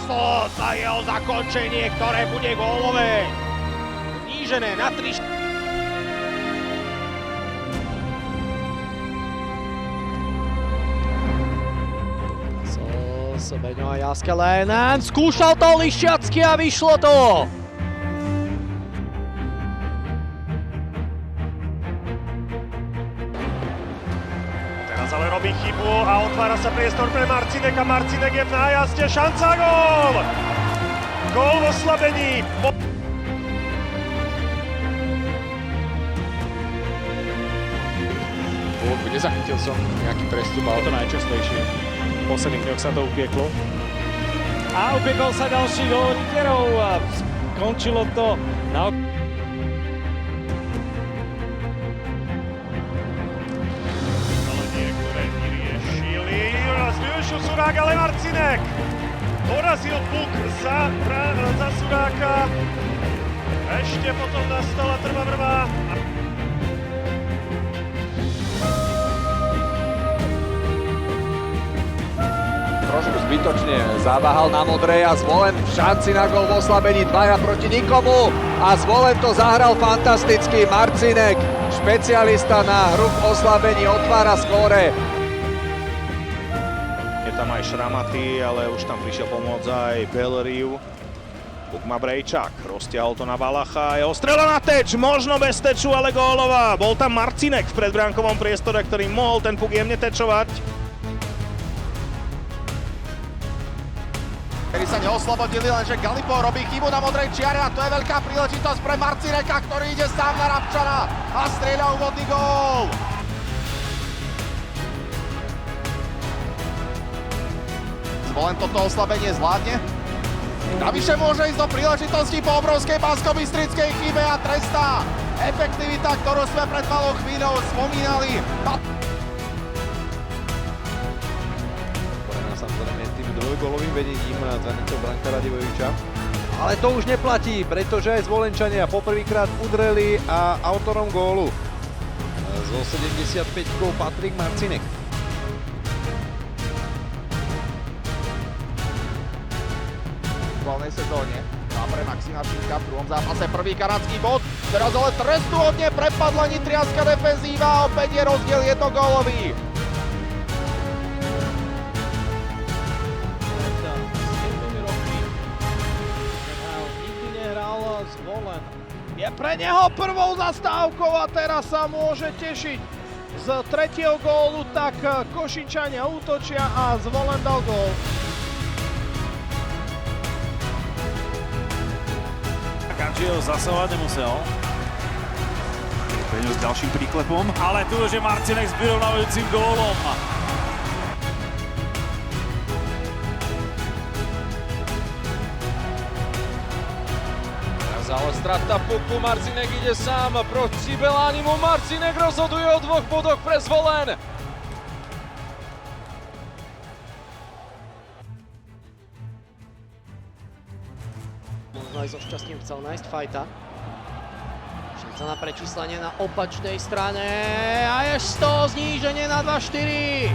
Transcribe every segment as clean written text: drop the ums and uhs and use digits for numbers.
Foss a jeho zakončenie, ktoré bude gólové. Znížené na 3. Beňo a Jääskeläinen, skúšal to Liščiacky a vyšlo to! Teraz ale robí chybu a otvára sa priestor pre Marcineka. Marcinek je v nájazde, šanca, gól! Gól v oslabení. Nezachytil som nejaký prestup, ale Je to najčastejšie. V posledných dňoch sa to upieklo. A upiekol sa ďalší gól Nigerov a skončilo to na... Ktoré vyriešili. Využil Surák, ale Marcinek porazil puk za Suráka. Ešte potom nastala trvá. trošku zbytočne zaváhal na modrej a Zvolen v šanci na gól v oslabení, dvaja proti nikomu a Zvolen to zahral fantasticky. Marcinek, špecialista na hru v oslabení, otvára skóre. Je tam aj Šramaty, ale už tam prišiel pomôcť aj Belleriu. Puk má Brejčák, roztiahol to na Valacha, jeho strela na teč, možno bez teču, ale gólová. Bol tam Marcinek v predbránkovom priestore, ktorý mohol ten puk jemne tečovať. Kedy sa neoslobodili, lenže Galipo robí chybu na modrej čiare a to je veľká príležitosť pre Marcineka, ktorý ide sám na Rabčana a strieľa úvodný gól. Zvolen toto oslabenie zvládne. Navyše môže ísť do príležitosti po obrovskej banskobystrickej chybe a trestá efektivita, ktorú sme pred malou chvíľou spomínali. Samozrejme tým dvojgólovým vedením zraniteľ Branka Radivojeviča. Ale to už neplatí, pretože aj Zvolenčania poprvýkrát udreli a autorom gólu zo 75-kou Patrik Marcinek. V aktuálnej sezóne a pre Maxima Šimka v druhom zápase prvý kanadský bod. Teraz ale trestuhodne prepadla nitrianska defenzíva a opäť je rozdiel jednogólový. Zvolen. Je pre neho prvou zastávkou a teraz sa môže tešiť z tretieho gólu, tak Košičania útočia a Zvolen dal gól. Kančiev zasahovať nemusel. Peňo s ďalším príklepom, ale tu už je Marcinek s vyrovnávajúcim gólom. Ale strata puku, Marcinek ide sám proti Belánimu, Marcinek rozhoduje o 2 bodoch pre Zvolen. Možno aj so šťastím chcel nájsť fajta. Šanca na prečíslenie na opačnej strane a je z toho zníženie na 2-4.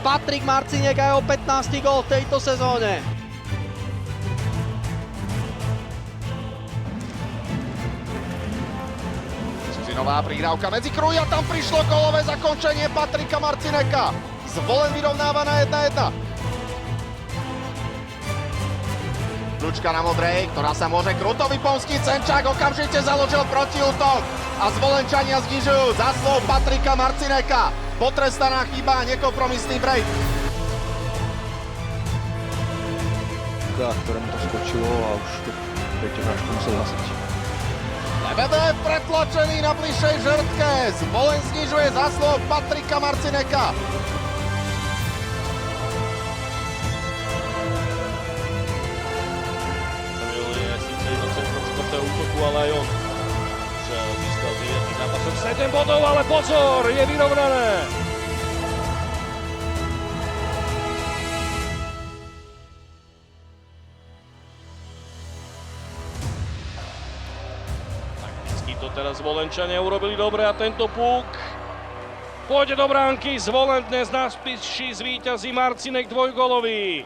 Patrik Marcinek a jeho 15. gól v tejto sezóne. Nová prihrávka medzi kruhy a tam prišlo gólové zakončenie Patrika Marcineka. Zvolen vyrovnáva na 1-1. Kľúčka na modrej, ktorá sa môže kruto vypomstiť. Senčák okamžite založil protiútok a Zvolenčania znižujú za slov Patrika Marcineka. Potrestaná chyba a nekompromisný break. Ktorému to skočilo a už to pretekáčku musel zasiť. Lebedev pretlačený na bližšej žrtke. Zvolen znižuje záslov Patrika Marcineka. Je síce jedno centrum štvrtého útoku, ale aj on už získal 9 zápasov 7 bodov, ale pozor, je vyrovnané. To teraz Zvolenčania urobili dobre a tento puk pôjde do bránky. Zvolen dnes na spíši zvíťazí, Marcinek dvojgólový.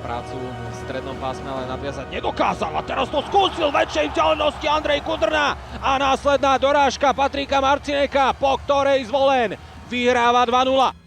prácu v strednom pásme, ale nadviazať nedokázal. A teraz to skúsil väčšej vzdialenosti Andrej Kudrna. A následná dorážka Patrika Marcineka, po ktorej Zvolen vyhráva 2-0.